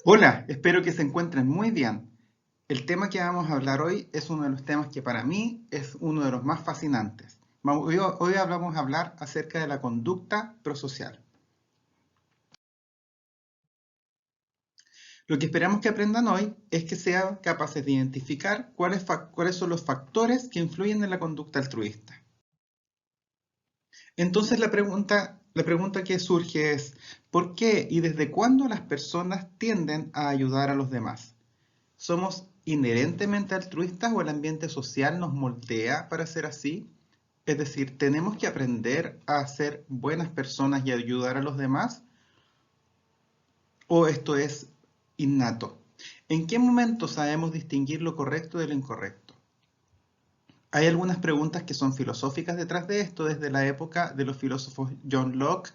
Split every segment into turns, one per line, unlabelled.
Hola, espero que se encuentren muy bien. El tema que vamos a hablar hoy es uno de los temas que para mí es uno de los más fascinantes. Hoy vamos a hablar acerca de la conducta prosocial. Lo que esperamos que aprendan hoy es que sean capaces de identificar cuáles son los factores que influyen en la conducta altruista. Entonces la pregunta que surge es, ¿por qué y desde cuándo las personas tienden a ayudar a los demás? ¿Somos inherentemente altruistas o el ambiente social nos moldea para ser así? Es decir, ¿tenemos que aprender a ser buenas personas y ayudar a los demás? ¿O esto es innato? ¿En qué momento sabemos distinguir lo correcto de lo incorrecto? Hay algunas preguntas que son filosóficas detrás de esto, desde la época de los filósofos John Locke,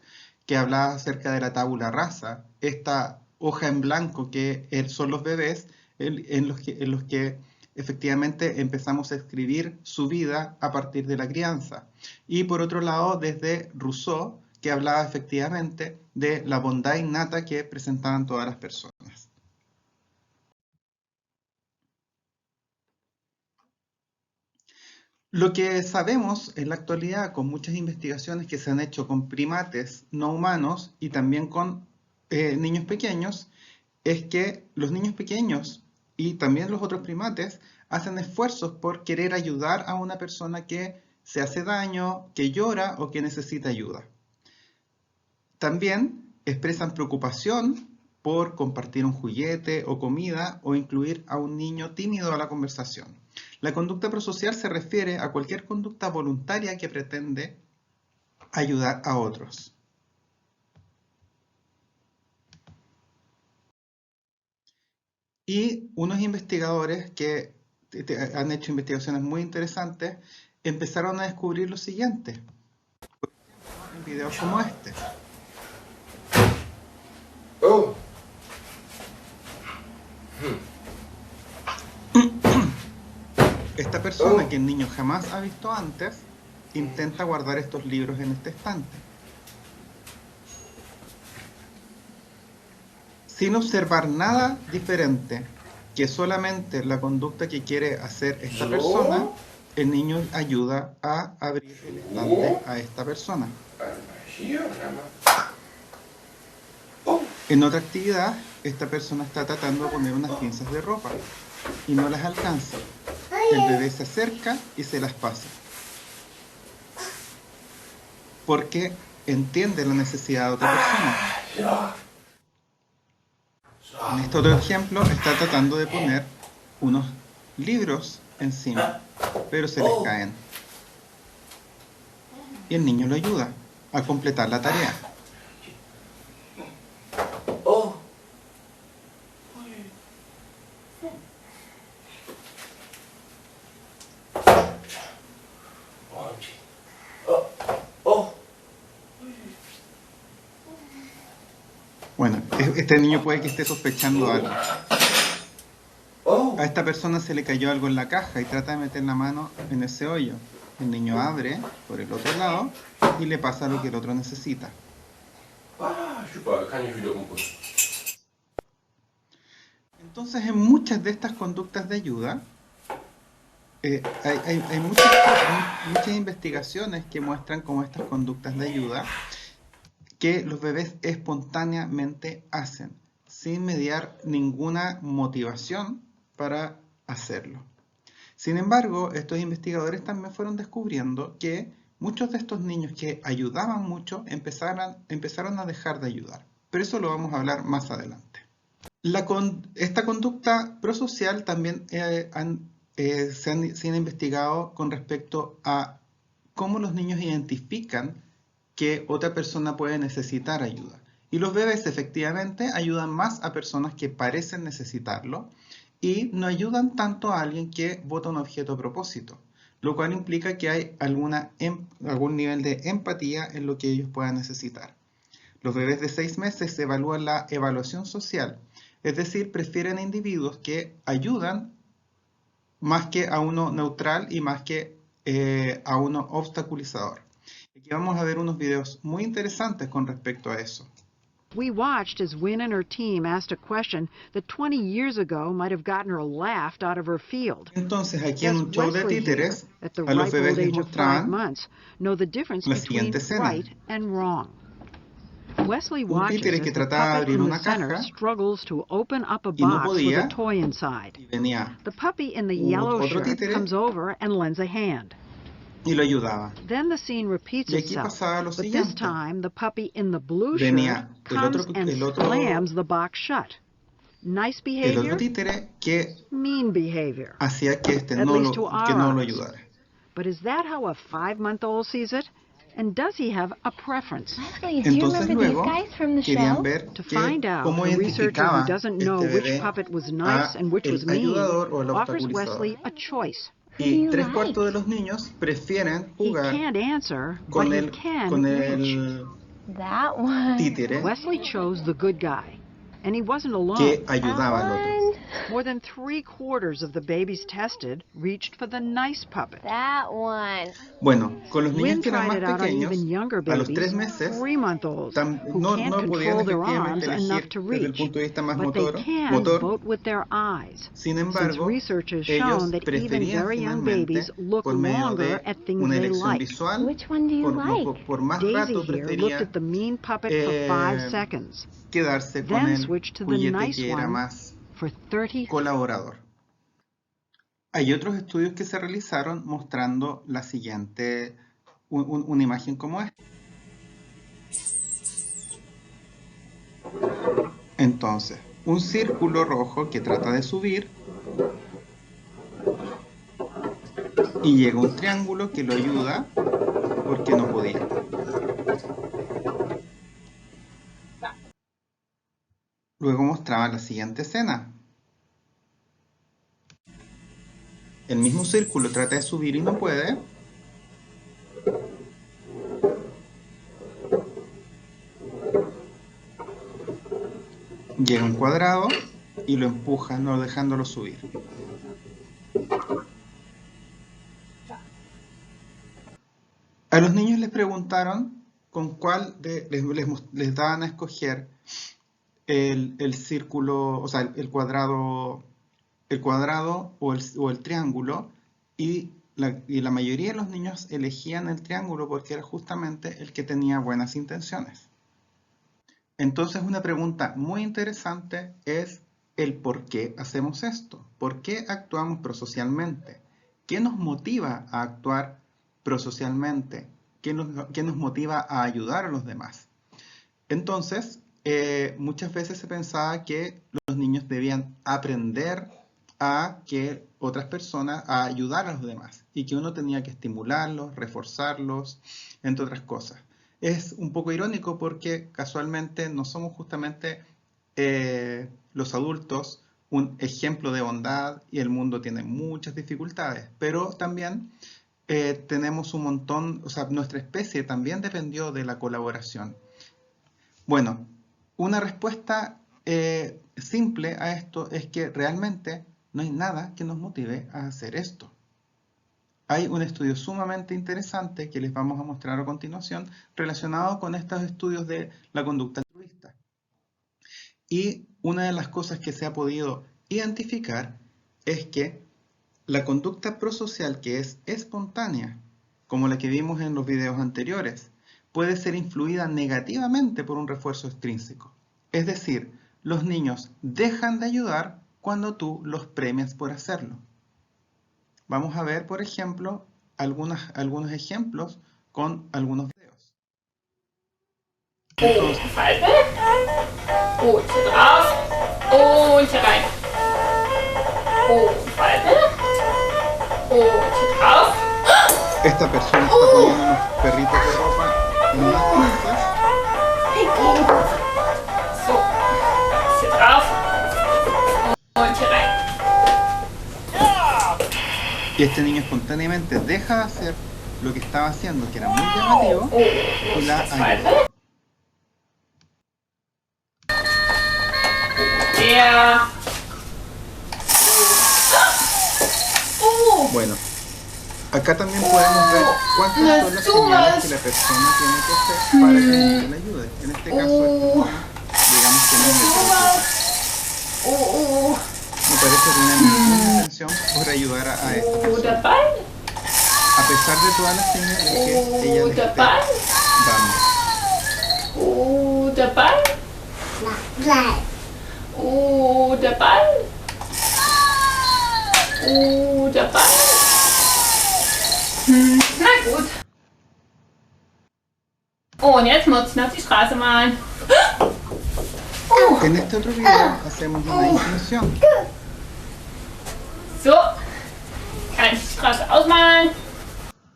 que hablaba acerca de la tabula rasa, esta hoja en blanco que son los bebés, en los que efectivamente empezamos a escribir su vida a partir de la crianza. Y por otro lado, desde Rousseau, que hablaba efectivamente de la bondad innata que presentaban todas las personas. Lo que sabemos en la actualidad con muchas investigaciones que se han hecho con primates no humanos y también con niños pequeños es que los niños pequeños y también los otros primates hacen esfuerzos por querer ayudar a una persona que se hace daño, que llora o que necesita ayuda. También expresan preocupación por compartir un juguete o comida o incluir a un niño tímido a la conversación. La conducta prosocial se refiere a cualquier conducta voluntaria que pretende ayudar a otros. Y unos investigadores que han hecho investigaciones muy interesantes empezaron a descubrir lo siguiente en videos como este.
Oh,
Esta persona que el niño jamás ha visto antes intenta guardar estos libros en este estante, sin observar nada diferente que solamente la conducta que quiere hacer esta persona.
so,
El niño ayuda a abrir el estante a esta persona.
hier, oh,
En otra actividad, esta persona está tratando de poner unas pinzas de ropa y no las alcanza. El bebé se acerca y se las pasa, porque entiende la necesidad de otra persona.
ja,
En este otro ejemplo, está tratando de poner unos libros encima, pero se les
oh,
caen. Y el niño lo ayuda a completar la tarea.
oh, oh, oh,
Bueno, este niño puede que esté sospechando algo. A
oh,
esta persona se le cayó algo en la caja y trata de meter la mano en ese hoyo. El niño abre por el otro lado y le pasa lo que el otro necesita.
super, kann ich wieder umrühren.
Entonces, en muchas de estas conductas de ayuda, hay muchas investigaciones que muestran cómo estas conductas de ayuda que los bebés espontáneamente hacen, sin mediar ninguna motivación para hacerlo. Sin embargo, estos investigadores también fueron descubriendo que muchos de estos niños que ayudaban mucho empezaron a dejar de ayudar. Pero eso lo vamos a hablar más adelante. Esta conducta prosocial también se han investigado con respecto a cómo los niños identifican que otra persona puede necesitar ayuda. Y los bebés efectivamente ayudan más a personas que parecen necesitarlo y no ayudan tanto a alguien que bota un objeto a propósito, lo cual implica que hay algún nivel de empatía en lo que ellos puedan necesitar. Los bebés de 6 meses evalúan la evaluación social, es decir, prefieren individuos que ayudan más que a uno neutral y más que a uno obstaculizador. Aquí vamos a ver unos videos muy interesantes con respecto a eso.
We watched as Wynn and her team asked a question that 20 years ago might have gotten her laughed out of her field.
Entonces, aquí en
Does
un show de
Wesley here,
títeres,
at the
a los
ripe
bebés
old
les
age of 5
mostraban
months, know the difference
la
between
siguiente escena.
right and wrong? Wesley
Un
watches
títere
as
que
the
trataba de
puppet
abrir
in the
una
center
caja
struggles to open up a
y no
box with a
podía,
toy inside.
y venía
The puppy in the yellow
otro
shirt
títere
comes over and lends a hand.
y lo ayudaba.
Then the scene repeats
Y aquí
itself,
pasaba lo
but this
siguiente.
time the puppy in the blue shirt
Venía
comes and
el otro
slams the box shut. Nice
el otro
behavior,
títere que
mean behavior.
hacía que
At least to
que
our
no lo
eyes.
ayudara.
But is that how a 5-month-old sees it? And does he have a preference?
Leslie, do you
Entonces
remember these
luego
guys from the
querían
show?
ver
To
que,
find out,
cómo
a researcher who
identificaba
doesn't
este
know which
bebé
puppet was nice
a
and which was
el
mean
ayudador o el
offers
obstaculizador.
Wesley a choice.
Who do
Y
you
3/4
like?
de los niños prefieren
He
jugar
can't answer, but
con
he
el,
can
con
reach.
el
That one.
títere
Wesley chose the good guy, and he wasn't
que
alone.
ayudaba al
That
otro.
one.
More than 3/4 of the babies tested reached for the nice puppet.
That one.
Bueno, con los niños
Wynn
que eran
tried
más
it out on
pequeños,
even younger
a los
babies,
3 meses,
3-month-olds, who
no
can't
podían
control their
efectivamente
arms enough
elegir
to
desde el
reach,
punto de vista más
but they can
motor.
vote with their eyes.
Sin
Since
embargo,
research has
ellos
shown that even
preferían
very young
finalmente,
babies look
por medio
longer
de
at things
una
they
elección
like.
visual,
Which one do you like?
por más
Daisy
rato
here looked
prefería
at the mean puppet for 5
eh,
seconds,
quedarse con
then
el
switched to the
juguete
nice
que era
one
más
for 30.
colaborador. Hay otros estudios que se realizaron mostrando la siguiente, una imagen como esta. Entonces, un círculo rojo que trata de subir y llega un triángulo que lo ayuda porque no podía. Luego mostraba la siguiente escena. El mismo círculo trata de subir y no puede. Llega un cuadrado y lo empuja, no dejándolo subir. A los niños les preguntaron con cuál les daban a escoger el círculo, o sea, el cuadrado o el triángulo, y la mayoría de los niños elegían el triángulo porque era justamente el que tenía buenas intenciones. Entonces, una pregunta muy interesante es el por qué hacemos esto. ¿Por qué actuamos prosocialmente? ¿Qué nos motiva a actuar prosocialmente? ¿Qué nos motiva a ayudar a los demás? Entonces, muchas veces se pensaba que los niños debían aprender a que otras personas, a ayudar a los demás, y que uno tenía que estimularlos, reforzarlos, entre otras cosas. Es un poco irónico porque casualmente no somos justamente los adultos un ejemplo de bondad y el mundo tiene muchas dificultades, pero también tenemos un montón, o sea, nuestra especie también dependió de la colaboración. Bueno, una respuesta simple a esto es que realmente no hay nada que nos motive a hacer esto. Hay un estudio sumamente interesante que les vamos a mostrar a continuación relacionado con estos estudios de la conducta altruista. Y una de las cosas que se ha podido identificar es que la conducta prosocial, que es espontánea, como la que vimos en los videos anteriores, puede ser influida negativamente por un refuerzo extrínseco. Es decir, los niños dejan de ayudar cuando tú los premias por hacerlo. Vamos a ver, por ejemplo, algunos ejemplos con algunos videos. Entonces,
Gut drauf und rein. Und halten. Und drauf.
esta persona está poniendo unos perritos de ropa en unas bolsas.
So. Hier drauf. Und hier rein.
Y este niño espontáneamente deja de hacer lo que estaba haciendo, que era muy llamativo, y la ayuda.
Der.
Bueno, acá también podemos ver cuántas son las señales que la persona tiene que hacer para que el niño le ayude. En este caso, digamos que no me preocupa. Me parece que una mínima intención por ayudar a esta persona.
Der Ball.
A pesar de todas las señales que ella le
Der
está
Ball.
dando.
Der Ball. Der Ball. Der Ball. Na gut. Und jetzt muss ich noch die Straße malen.
En este otro video hacemos una distinción.
So. Kann ich die Straße ausmalen?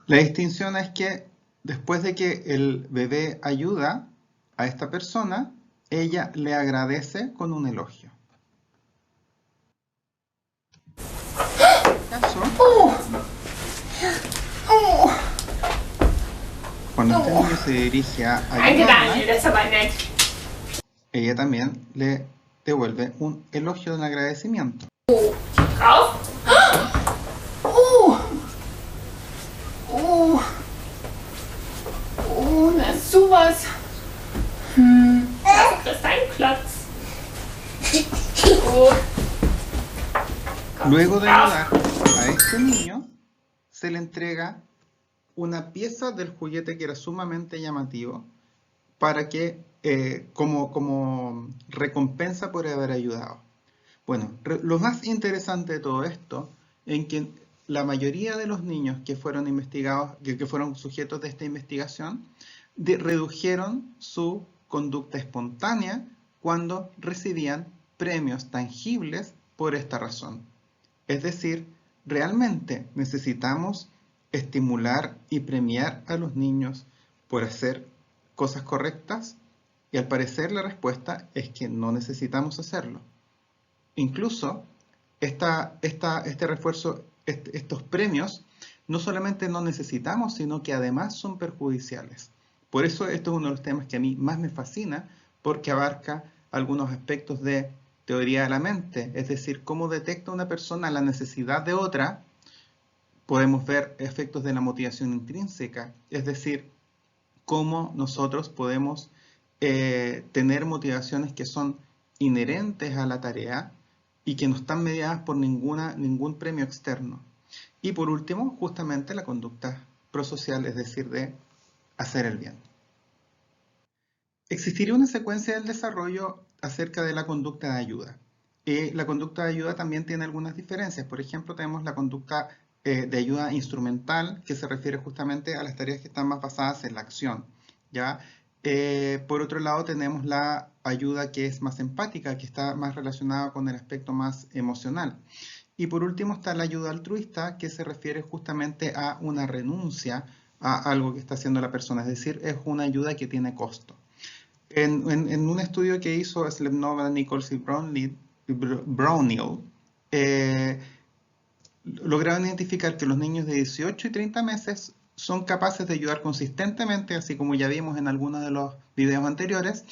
La distinción es que después de que el bebé ayuda a esta persona, ella le agradece con un elogio. ¿Caso? Cuando este niño se dirige a
Danke,
ayudarla,
Daniel, das ist aber nett.
ella también le devuelve un elogio de un agradecimiento.
Drauf. Na sowas. Das ist ein Klotz.
Luego de ayudar a este niño, se le entrega una pieza del juguete que era sumamente llamativo para que, como recompensa por haber ayudado. Bueno, lo más interesante de todo esto es que la mayoría de los niños que fueron investigados, que fueron sujetos de esta investigación, redujeron su conducta espontánea cuando recibían premios tangibles por esta razón. Es decir, realmente necesitamos estimular y premiar a los niños por hacer cosas correctas, y al parecer la respuesta es que no necesitamos hacerlo. Incluso este refuerzo, estos premios, no solamente no necesitamos, sino que además son perjudiciales. Por eso esto es uno de los temas que a mí más me fascina, porque abarca algunos aspectos de teoría de la mente, es decir, cómo detecta una persona la necesidad de otra. Podemos ver efectos de la motivación intrínseca, es decir, cómo nosotros podemos tener motivaciones que son inherentes a la tarea y que no están mediadas por ningún premio externo. Y por último, justamente la conducta prosocial, es decir, de hacer el bien. Existiría una secuencia del desarrollo acerca de la conducta de ayuda. La conducta de ayuda también tiene algunas diferencias. Por ejemplo, tenemos la conducta de ayuda instrumental, que se refiere justamente a las tareas que están más basadas en la acción, ¿ya? Por otro lado, tenemos la ayuda que es más empática, que está más relacionada con el aspecto más emocional. Y por último está la ayuda altruista, que se refiere justamente a una renuncia a algo que está haciendo la persona, es decir, es una ayuda que tiene costo. En un estudio que hizo Slemnova, Nichols y Brownell, lograron identificar que los niños de 18 y 30 meses son capaces de ayudar consistentemente, así como ya vimos en algunos de los videos anteriores,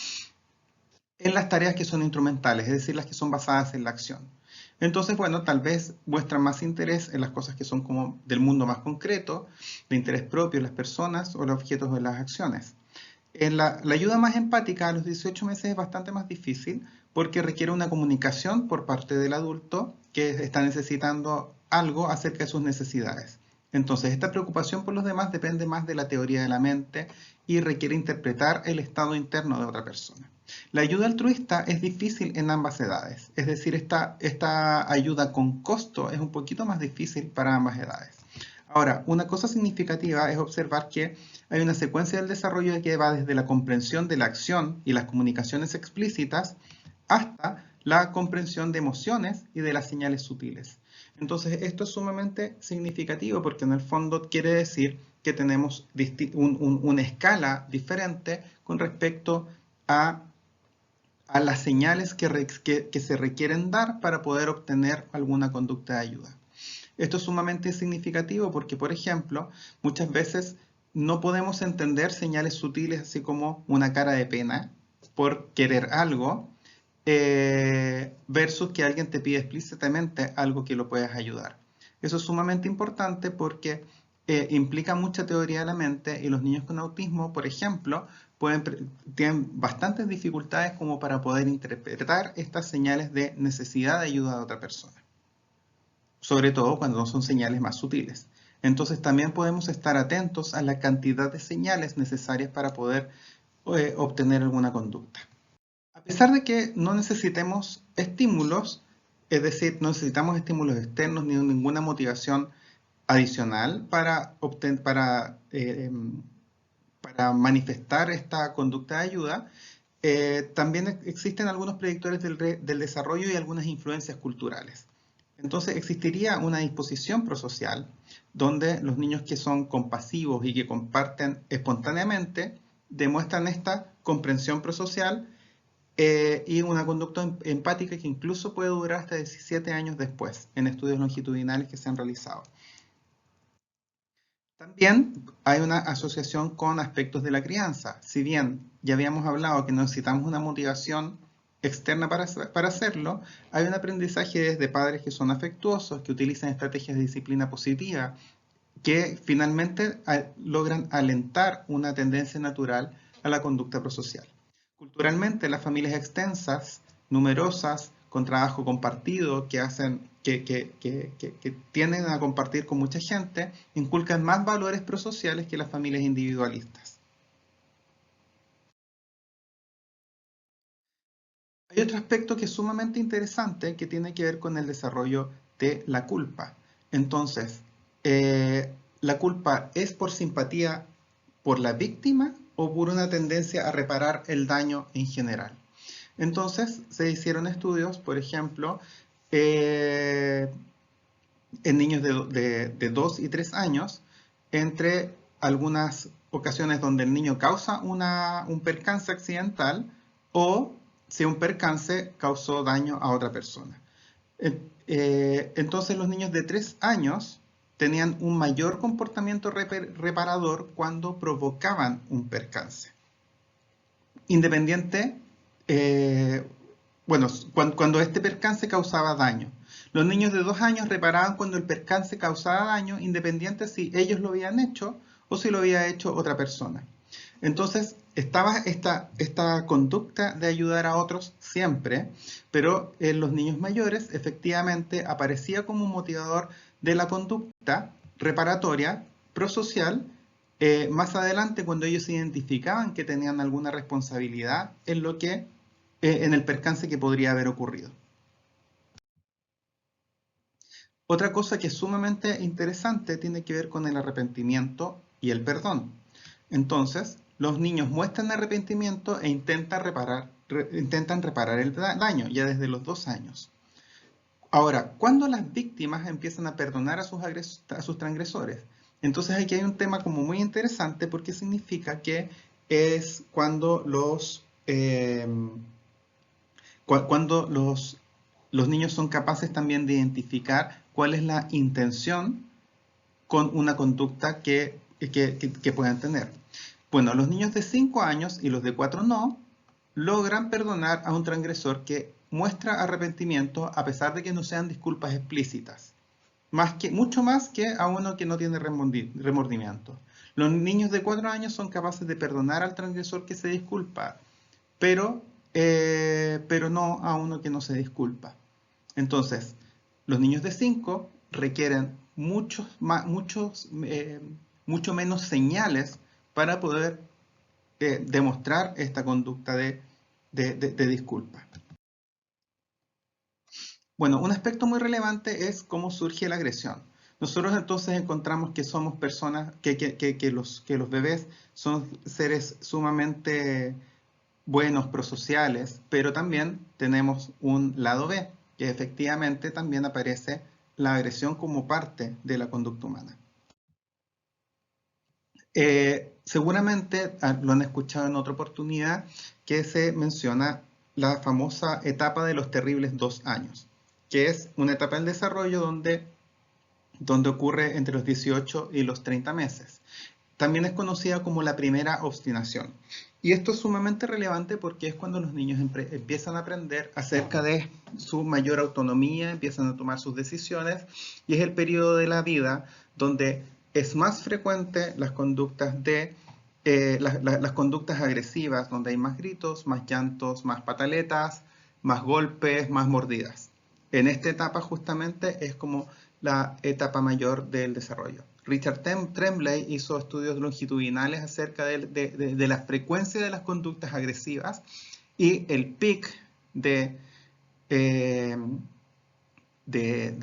en las tareas que son instrumentales, es decir, las que son basadas en la acción. Entonces, bueno, tal vez muestran más interés en las cosas que son como del mundo más concreto, de interés propio de las personas o los objetos de las acciones. En la ayuda más empática a los 18 meses es bastante más difícil porque requiere una comunicación por parte del adulto que está necesitando algo acerca de sus necesidades. Entonces, esta preocupación por los demás depende más de la teoría de la mente y requiere interpretar el estado interno de otra persona. La ayuda altruista es difícil en ambas edades, es decir, esta ayuda con costo es un poquito más difícil para ambas edades. Ahora, una cosa significativa es observar que hay una secuencia del desarrollo que va desde la comprensión de la acción y las comunicaciones explícitas hasta la comprensión de emociones y de las señales sutiles. Entonces, esto es sumamente significativo porque en el fondo quiere decir que tenemos una escala diferente con respecto a las señales que se requieren dar para poder obtener alguna conducta de ayuda. Esto es sumamente significativo porque, por ejemplo, muchas veces no podemos entender señales sutiles así como una cara de pena por querer algo, versus que alguien te pide explícitamente algo que lo puedas ayudar. Eso es sumamente importante porque implica mucha teoría de la mente y los niños con autismo, por ejemplo, tienen bastantes dificultades como para poder interpretar estas señales de necesidad de ayuda de otra persona, sobre todo cuando no son señales más sutiles. Entonces también podemos estar atentos a la cantidad de señales necesarias para poder obtener alguna conducta. A pesar de que no necesitemos estímulos, es decir, no necesitamos estímulos externos ni ninguna motivación adicional para manifestar esta conducta de ayuda, también existen algunos predictores del desarrollo y algunas influencias culturales. Entonces existiría una disposición prosocial donde los niños que son compasivos y que comparten espontáneamente demuestran esta comprensión prosocial y una conducta empática que incluso puede durar hasta 17 años después en estudios longitudinales que se han realizado. También hay una asociación con aspectos de la crianza. Si bien ya habíamos hablado que necesitamos una motivación externa para hacerlo, hay un aprendizaje desde padres que son afectuosos, que utilizan estrategias de disciplina positiva, que finalmente logran alentar una tendencia natural a la conducta prosocial. Culturalmente, las familias extensas, numerosas, con trabajo compartido, que tienden a compartir con mucha gente, inculcan más valores prosociales que las familias individualistas. Hay otro aspecto que es sumamente interesante que tiene que ver con el desarrollo de la culpa. Entonces, ¿la culpa es por simpatía por la víctima o por una tendencia a reparar el daño en general? Entonces, se hicieron estudios, por ejemplo, en niños de 2 y 3 años, entre algunas ocasiones donde el niño causa un percance accidental o si un percance causó daño a otra persona. Entonces los niños de 3 años tenían un mayor comportamiento reparador cuando provocaban un percance. Cuando este percance causaba daño. Los niños de 2 años reparaban cuando el percance causaba daño, independiente si ellos lo habían hecho o si lo había hecho otra persona. Entonces, estaba esta conducta de ayudar a otros siempre, pero en los niños mayores efectivamente aparecía como un motivador de la conducta reparatoria, prosocial, más adelante cuando ellos identificaban que tenían alguna responsabilidad en el percance que podría haber ocurrido. Otra cosa que es sumamente interesante tiene que ver con el arrepentimiento y el perdón. Entonces, los niños muestran arrepentimiento e intentan reparar el daño ya desde los 2 años. Ahora, ¿cuándo las víctimas empiezan a perdonar a sus transgresores? Entonces aquí hay un tema como muy interesante porque significa que es cuando los niños son capaces también de identificar cuál es la intención con una conducta que puedan tener. Bueno, los niños de 5 años y los de 4 no, logran perdonar a un transgresor que muestra arrepentimiento a pesar de que no sean disculpas explícitas. Mucho más que a uno que no tiene remordimiento. Los niños de 4 años son capaces de perdonar al transgresor que se disculpa, pero no a uno que no se disculpa. Entonces, los niños de 5 requieren mucho menos señales para poder demostrar esta conducta de disculpa. Bueno, un aspecto muy relevante es cómo surge la agresión. Nosotros entonces encontramos que somos personas, que los bebés son seres sumamente buenos, prosociales, pero también tenemos un lado B, que efectivamente también aparece la agresión como parte de la conducta humana. Seguramente lo han escuchado en otra oportunidad que se menciona la famosa etapa de los terribles 2 años, que es una etapa del desarrollo donde ocurre entre los 18 y los 30 meses. También es conocida como la primera obstinación. Y esto es sumamente relevante porque es cuando los niños empiezan a aprender acerca de su mayor autonomía, empiezan a tomar sus decisiones, y es el periodo de la vida donde es más frecuente las conductas de las conductas agresivas, donde hay más gritos, más llantos, más pataletas, más golpes, más mordidas. En esta etapa justamente es como la etapa mayor del desarrollo. Richard Tremblay hizo estudios longitudinales acerca de la frecuencia de las conductas agresivas y el pic de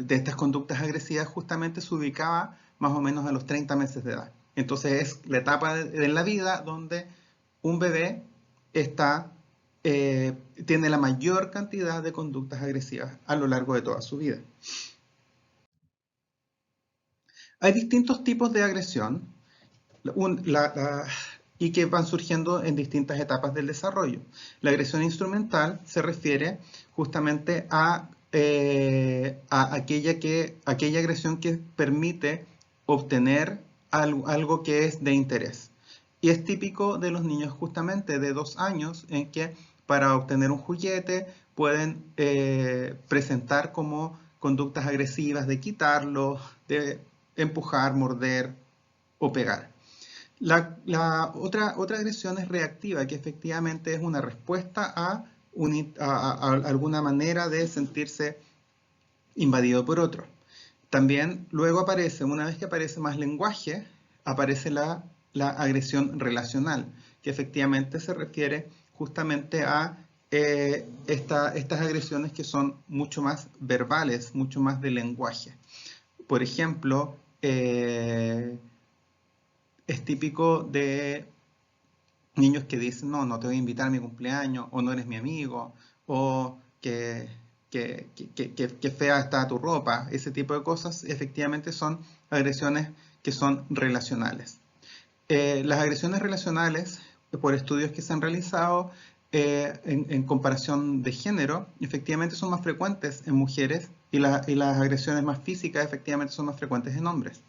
estas conductas agresivas justamente se ubicaba más o menos a los 30 meses de edad. Entonces es la etapa en la vida donde un bebé tiene la mayor cantidad de conductas agresivas a lo largo de toda su vida. Hay distintos tipos de agresión y que van surgiendo en distintas etapas del desarrollo. La agresión instrumental se refiere justamente a aquella agresión que permite obtener algo que es de interés. Y es típico de los niños justamente de 2 años en que para obtener un juguete pueden presentar como conductas agresivas de quitarlo, de empujar, morder o pegar. La otra agresión es reactiva, que efectivamente es una respuesta a alguna manera de sentirse invadido por otro. También luego aparece, una vez que aparece más lenguaje, aparece la agresión relacional, que efectivamente se refiere justamente a estas agresiones que son mucho más verbales, mucho más de lenguaje. Por ejemplo, es típico de niños que dicen, no te voy a invitar a mi cumpleaños, o no eres mi amigo, o que fea está tu ropa. Ese tipo de cosas efectivamente son agresiones que son relacionales. Las agresiones relacionales, por estudios que se han realizado en comparación de género, efectivamente son más frecuentes en mujeres y las agresiones más físicas efectivamente son más frecuentes en hombres.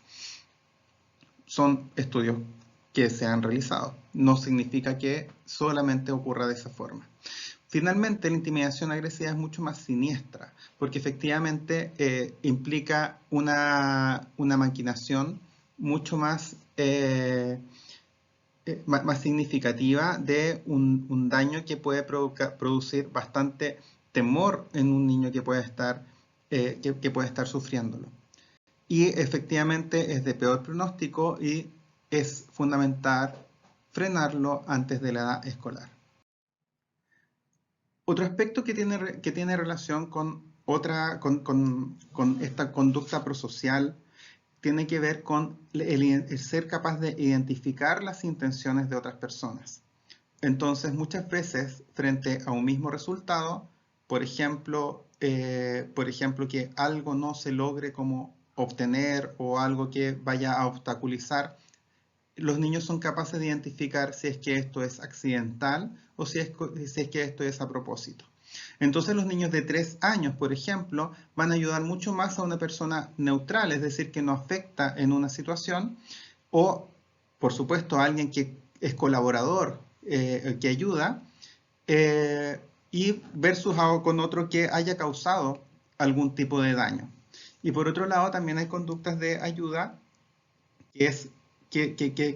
Son estudios que se han realizado. No significa que solamente ocurra de esa forma. Finalmente, la intimidación agresiva es mucho más siniestra, porque efectivamente implica una maquinación mucho más significativa de un daño que puede producir bastante temor en un niño que puede estar sufriéndolo. Y efectivamente es de peor pronóstico y es fundamental frenarlo antes de la edad escolar. Otro aspecto que tiene relación con esta conducta prosocial tiene que ver con el ser capaz de identificar las intenciones de otras personas. Entonces, muchas veces, frente a un mismo resultado, por ejemplo, que algo no se logre como obtener o algo que vaya a obstaculizar, los niños son capaces de identificar si es que esto es accidental o si es que esto es a propósito. Entonces los niños de 3 años, por ejemplo, van a ayudar mucho más a una persona neutral, es decir, que no afecta en una situación, o, por supuesto, a alguien que es colaborador, que ayuda, y versus con otro que haya causado algún tipo de daño. Y por otro lado, también hay conductas de ayuda que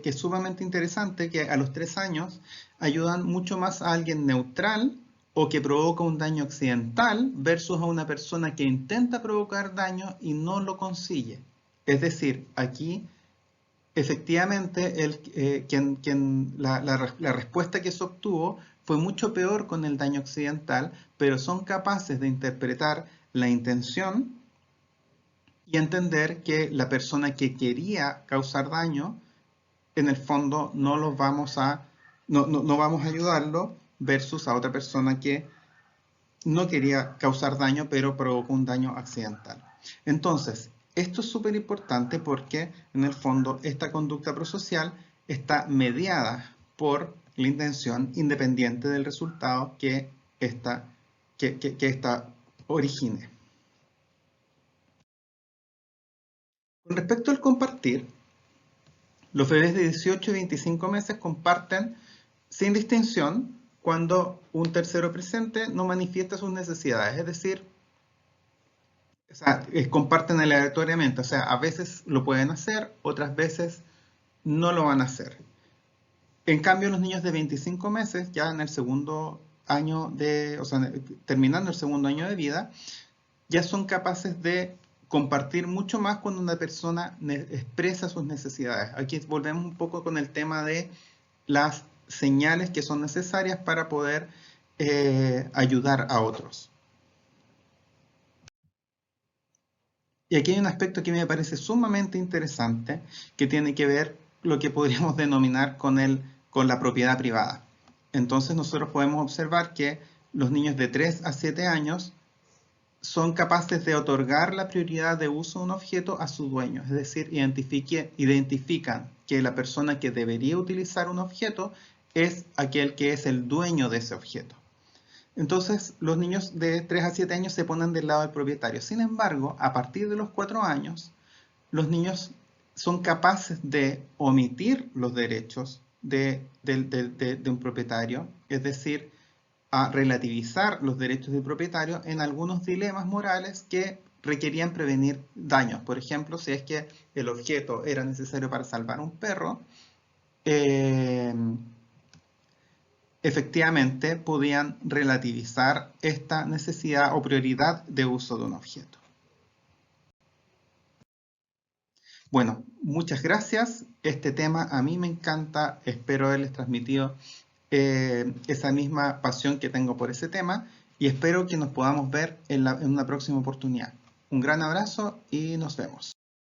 es sumamente interesante, que a los 3 años ayudan mucho más a alguien neutral o que provoca un daño accidental versus a una persona que intenta provocar daño y no lo consigue. Es decir, aquí efectivamente la respuesta que se obtuvo fue mucho peor con el daño accidental, pero son capaces de interpretar la intención y entender que la persona que quería causar daño, en el fondo no vamos a ayudarlo versus a otra persona que no quería causar daño, pero provocó un daño accidental. Entonces, esto es súper importante porque, en el fondo, esta conducta prosocial está mediada por la intención independiente del resultado que esta origine. Con respecto al compartir, los bebés de 18 y 25 meses comparten sin distinción cuando un tercero presente no manifiesta sus necesidades, es decir, comparten aleatoriamente, o sea, a veces lo pueden hacer, otras veces no lo van a hacer. En cambio, los niños de 25 meses, ya en el segundo año terminando el segundo año de vida, ya son capaces de compartir mucho más cuando una persona expresa sus necesidades. Aquí volvemos un poco con el tema de las señales que son necesarias para poder ayudar a otros. Y aquí hay un aspecto que me parece sumamente interesante, que tiene que ver lo que podríamos denominar con la propiedad privada. Entonces nosotros podemos observar que los niños de 3 a 7 años son capaces de otorgar la prioridad de uso de un objeto a su dueño, es decir, identifican que la persona que debería utilizar un objeto es aquel que es el dueño de ese objeto. Entonces, los niños de 3 a 7 años se ponen del lado del propietario. Sin embargo, a partir de los 4 años, los niños son capaces de omitir los derechos de un propietario, es decir, a relativizar los derechos del propietario en algunos dilemas morales que requerían prevenir daños. Por ejemplo, si es que el objeto era necesario para salvar a un perro, efectivamente podían relativizar esta necesidad o prioridad de uso de un objeto. Bueno, muchas gracias. Este tema a mí me encanta. Espero haberles transmitido esa misma pasión que tengo por ese tema y espero que nos podamos ver en una próxima oportunidad. Un gran abrazo y nos vemos.